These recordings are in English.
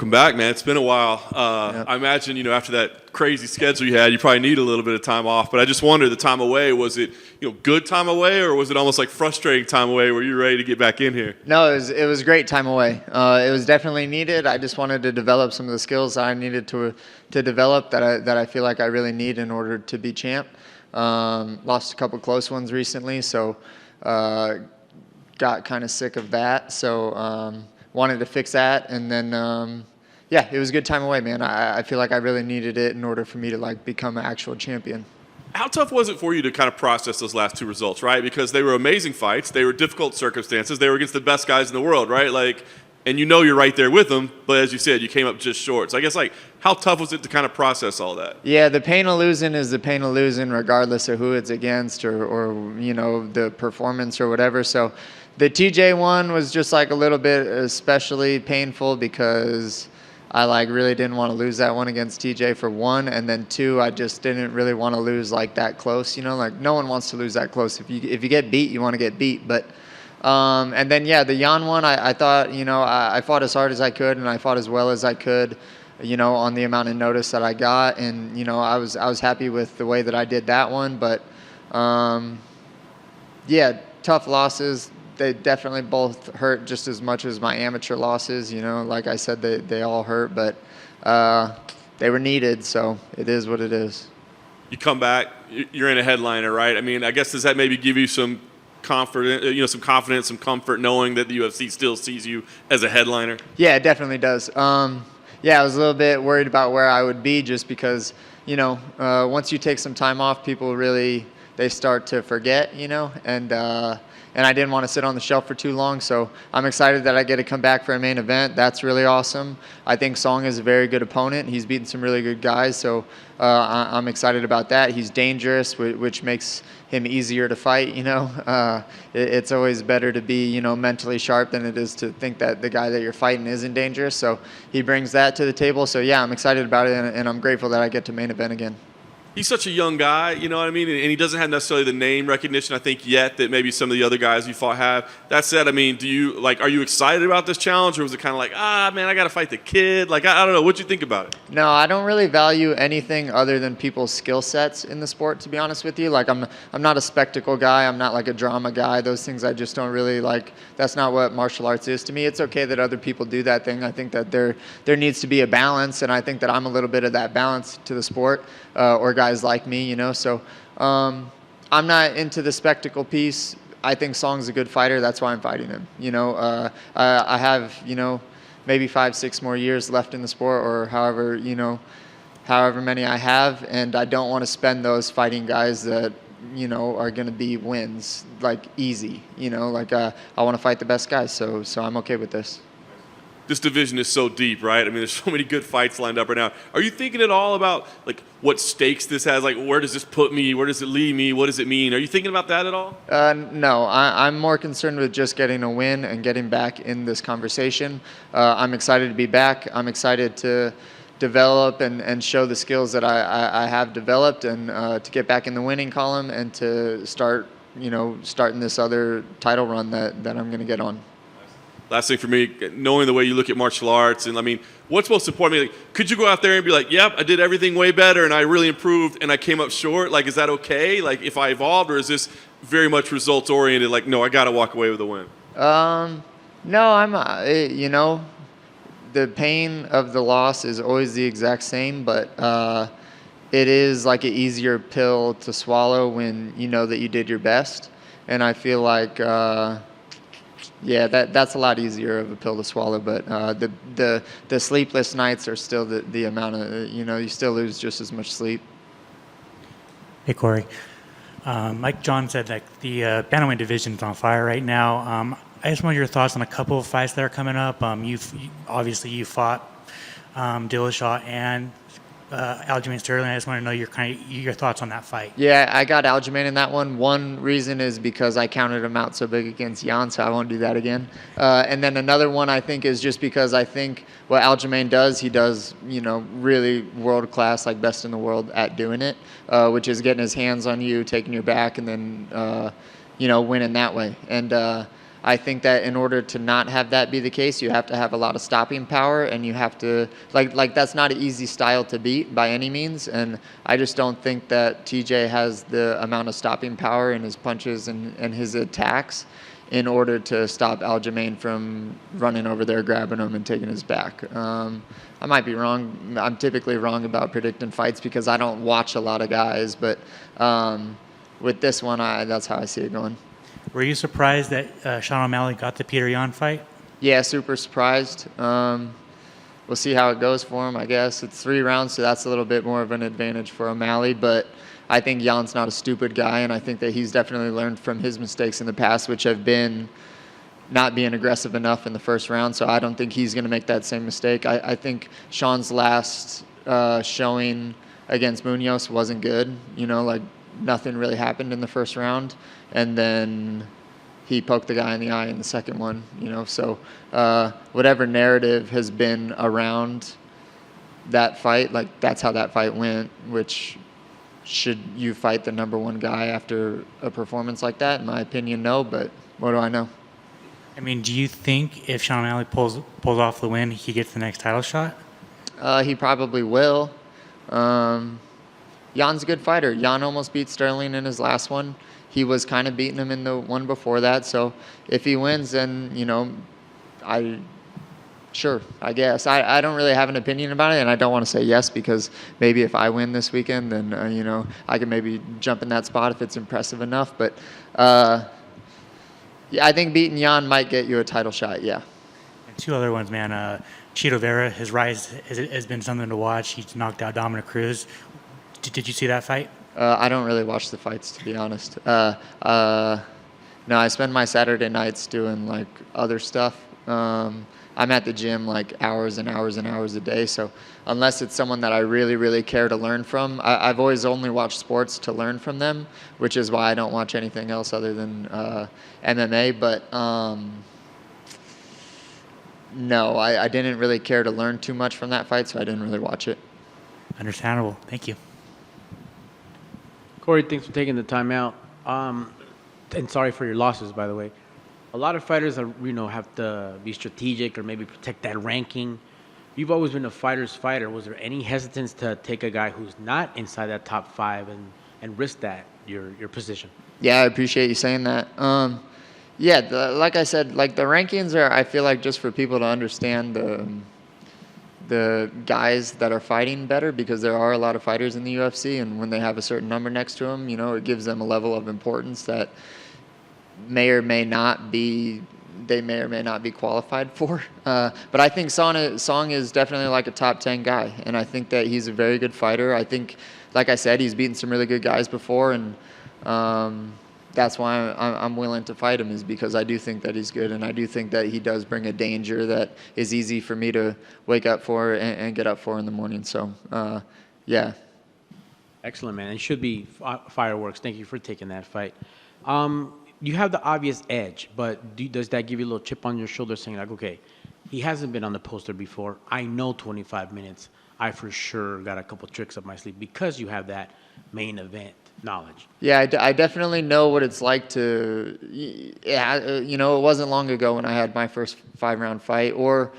Welcome back, man. It's been a while. Yep. I imagine, after that crazy schedule you had, you probably need a little bit of time off. But I just wonder, the time away, was it, good time away, or was it almost like frustrating time away where you were ready to get back in here? No, it was great time away. It was definitely needed. I just wanted to develop some of the skills I needed to develop that I feel like I really need in order to be champ. Lost a couple close ones recently, so got kind of sick of that. So wanted to fix that, and then yeah, it was a good time away, man. I feel like I really needed it in order for me to become an actual champion. How tough was it for you to kind of process those last two results, right? Because they were amazing fights. They were difficult circumstances. They were against the best guys in the world, right? And you're right there with them, but as you said, you came up just short. So I guess, how tough was it to kind of process all that? Yeah, the pain of losing is the pain of losing regardless of who it's against or the performance or whatever. So the TJ one was just a little bit especially painful because I really didn't want to lose that one against TJ for one, and then two, I just didn't really want to lose that close. No one wants to lose that close. If you get beat, you want to get beat. But and then yeah, the Jan one, I thought I fought as hard as I could and I fought as well as I could, on the amount of notice that I got, and I was happy with the way that I did that one. But yeah, tough losses. They definitely both hurt just as much as my amateur losses. Like I said, they all hurt, but they were needed, so it is what it is. You come back, you're in a headliner, right? I mean, I guess does that maybe give you some confidence, some comfort knowing that the UFC still sees you as a headliner? Yeah, it definitely does. Yeah, I was a little bit worried about where I would be just because, once you take some time off, people really, they start to forget, and I didn't want to sit on the shelf for too long, so I'm excited that I get to come back for a main event. That's really awesome. I think Song is a very good opponent. He's beaten some really good guys, so I'm excited about that. He's dangerous, which makes him easier to fight. It's always better to be mentally sharp than it is to think that the guy that you're fighting isn't dangerous. So he brings that to the table. So yeah, I'm excited about it, and I'm grateful that I get to main event again. He's such a young guy, you know what I mean? And he doesn't have necessarily the name recognition, I think, yet that maybe some of the other guys you fought have. That said, I mean, are you excited about this challenge, or was it kind of man, I got to fight the kid? I don't know. What'd you think about it? No, I don't really value anything other than people's skill sets in the sport, to be honest with you. I'm not a spectacle guy. I'm not a drama guy. Those things I just don't really like. That's not what martial arts is to me. It's okay that other people do that thing. I think that there needs to be a balance, and I think that I'm a little bit of that balance to the sport, or guys like me, So I'm not into the spectacle piece. I think Song's a good fighter. That's why I'm fighting him. I have, maybe 5-6 more years left in the sport, or however many I have, and I don't want to spend those fighting guys that are going to be wins easy. I want to fight the best guys, so I'm okay with this. This division is so deep, right? I mean, there's so many good fights lined up right now. Are you thinking at all about what stakes this has? Where does this put me? Where does it leave me? What does it mean? Are you thinking about that at all? No, I'm more concerned with just getting a win and getting back in this conversation. I'm excited to be back. I'm excited to develop and show the skills that I have developed, and to get back in the winning column and to starting this other title run that I'm going to get on. Last thing for me, knowing the way you look at martial arts, and I mean, what's most important? Could you go out there and be yep, I did everything way better and I really improved and I came up short? Is that okay? If I evolved, or is this very much results oriented? No, I got to walk away with a win. No, I'm, the pain of the loss is always the exact same, but it is an easier pill to swallow when you know that you did your best, and I feel yeah, that's a lot easier of a pill to swallow, but the sleepless nights are still the amount of, you still lose just as much sleep. Hey, Cory. Like John said, the bantamweight division's on fire right now. I just want your thoughts on a couple of fights that are coming up. Obviously you fought Dillashaw and Aljamain Sterling. I just want to know your thoughts on that fight. Yeah, I got Aljamain in that one. One reason is because I counted him out so big against Jan, so I won't do that again. And then another one I think is just because I think what Aljamain does, he does, really world class, best in the world at doing it, which is getting his hands on you, taking your back, and then, winning that way. And I think that in order to not have that be the case, you have to have a lot of stopping power, and you have to like that's not an easy style to beat by any means. And I just don't think that TJ has the amount of stopping power in his punches and his attacks in order to stop Aljamain from running over there, grabbing him, and taking his back. I might be wrong. I'm typically wrong about predicting fights because I don't watch a lot of guys, but with this one, that's how I see it going. Were you surprised that Sean O'Malley got the Peter Yan fight? Yeah, super surprised. We'll see how it goes for him, I guess. It's 3 rounds, so that's a little bit more of an advantage for O'Malley, but I think Jan's not a stupid guy, and I think that he's definitely learned from his mistakes in the past, which have been not being aggressive enough in the first round, so I don't think he's going to make that same mistake. I think Sean's last showing against Munoz wasn't good. Like nothing really happened in the first round, and then he poked the guy in the eye in the second one, so whatever narrative has been around that fight, like that's how that fight went, which should you fight the number 1 guy after a performance like that? In my opinion, no, but what do I know? I mean, do you think if Sean O'Malley pulls off the win, he gets the next title shot? He probably will. Jan's a good fighter. Jan almost beat Sterling in his last one. He was kind of beating him in the one before that. So if he wins, then, sure, I guess. I don't really have an opinion about it, and I don't want to say yes because maybe if I win this weekend, then, I can maybe jump in that spot if it's impressive enough. But, yeah, I think beating Jan might get you a title shot, yeah. And 2 other ones, man. Chito Veras, his rise has been something to watch. He's knocked out Dominic Cruz. Did you see that fight? I don't really watch the fights, to be honest. No, I spend my Saturday nights doing, like, other stuff. I'm at the gym, like, hours and hours and hours a day, so unless it's someone that I really, really care to learn from, I've always only watched sports to learn from them, which is why I don't watch anything else other than MMA, but no, I didn't really care to learn too much from that fight, so I didn't really watch it. Understandable. Thank you. Cory, thanks for taking the time out. And sorry for your losses, by the way. A lot of fighters are, have to be strategic or maybe protect that ranking. You've always been a fighter's fighter. Was there any hesitance to take a guy who's not inside that top 5 and risk that, your position? Yeah, I appreciate you saying that. Yeah, like I said, like the rankings are, I feel like, just for people to understand the guys that are fighting better, because there are a lot of fighters in the UFC, and when they have a certain number next to them, it gives them a level of importance that may or may not be qualified for. But I think Song is definitely like a top 10 guy, and I think that he's a very good fighter. I think, like I said, he's beaten some really good guys before, and that's why I'm willing to fight him, is because I do think that he's good, and I do think that he does bring a danger that is easy for me to wake up for and get up for in the morning. So, yeah. Excellent, man. It should be fireworks. Thank you for taking that fight. You have the obvious edge, but does that give you a little chip on your shoulder saying, like, okay, he hasn't been on the poster before. I know 25 minutes. I for sure got a couple tricks up my sleeve because you have that main event knowledge. Yeah, I definitely know what it's like to, it wasn't long ago when I had my first 5-round fight or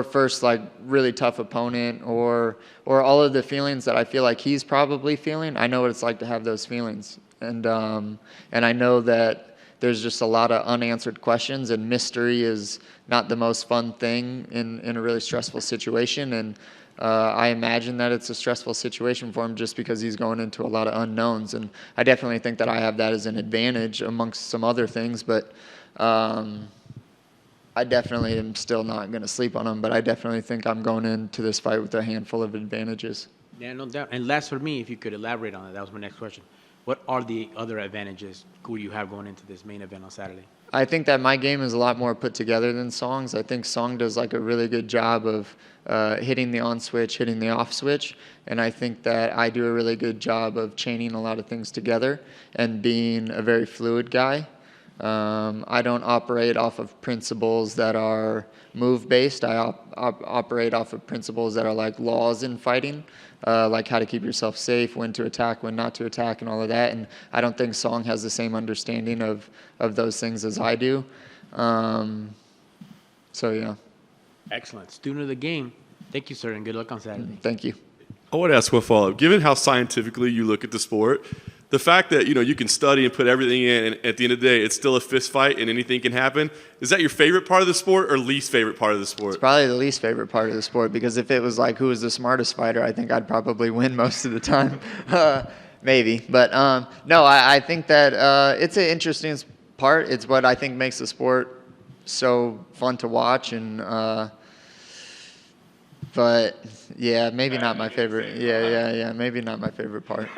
first, like, really tough opponent or all of the feelings that I feel like he's probably feeling. I know what it's like to have those feelings. And I know that there's just a lot of unanswered questions, and mystery is not the most fun thing in a really stressful situation. And I imagine that it's a stressful situation for him just because he's going into a lot of unknowns. And I definitely think that I have that as an advantage amongst some other things. But I definitely am still not going to sleep on him. But I definitely think I'm going into this fight with a handful of advantages. Yeah, no doubt. And last for me, if you could elaborate on it, that was my next question. What are the other advantages who you have going into this main event on Saturday? I think that my game is a lot more put together than Song's. I think Song does like a really good job of hitting the on switch, hitting the off switch, and I think that I do a really good job of chaining a lot of things together and being a very fluid guy. I don't operate off of principles that are move-based. I operate off of principles that are like laws in fighting, like how to keep yourself safe, when to attack, when not to attack, and all of that. And I don't think Song has the same understanding of those things as I do. So yeah, Excellent. Student of the game. Thank you, sir, and good luck on Saturday. thank you. I want to ask one follow-up. Given how scientifically you look at the sport, the fact that you can study and put everything in, and at the end of the day, it's still a fist fight and anything can happen. Is that your favorite part of the sport or least favorite part of the sport? It's probably the least favorite part of the sport because if it was like who was the smartest fighter, I think I'd probably win most of the time. Maybe. But no, I think that it's an interesting part. It's what I think makes the sport so fun to watch. But yeah, maybe not my favorite. Yeah, maybe not my favorite part.